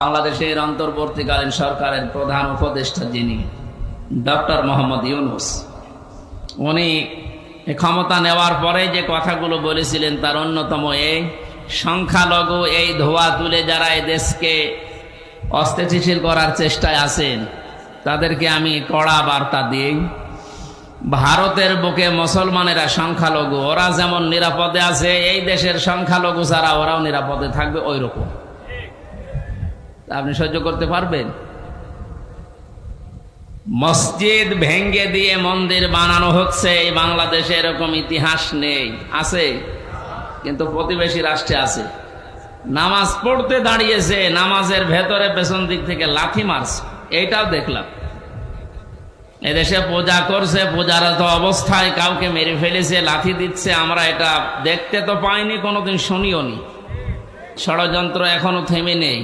বাংলাদেশের অন্তর্বর্তীকালীন সরকারের প্রধান উপদেষ্টা যিনি ডক্টর মোহাম্মদ ইউনূস, উনি ক্ষমতা নেওয়ার পরে যে কথাগুলো বলেছিলেন তার অন্যতম এই সংখ্যালঘু এই ধোয়া তুলে যারা এই দেশকে অস্থিতিশীল করার চেষ্টায় আছেন তাদেরকে আমি কড়া বার্তা দিই। ভারতের বুকে মুসলমানেরা সংখ্যালঘু, ওরা যেমন নিরাপদে আছে এই দেশের সংখ্যালঘু ছাড়া ওরাও নিরাপদে থাকবে ওই রকম। আপনি সহ্য করতে পারবেন? মসজিদ ভেঙ্গে দিয়ে মন্দির বানানো হচ্ছে, এই বাংলাদেশে এরকম ইতিহাস নেই। আছে কিন্তু প্রতিবেশী রাষ্ট্রে আছে। নামাজ পড়তে দাঁড়িয়েছে, নামাজের ভেতরে পেছন দিক থেকে লাথি মারছে, এইটাও দেখলাম। এদেশে পূজা করছে, পূজারত অবস্থায় কাউকে মেরে ফেলেছে, লাথি দিচ্ছে। আমরা এটা দেখতে তো পাইনি, কোনোদিন শুনিও নি। ষড়যন্ত্র এখনো থেমে নেই।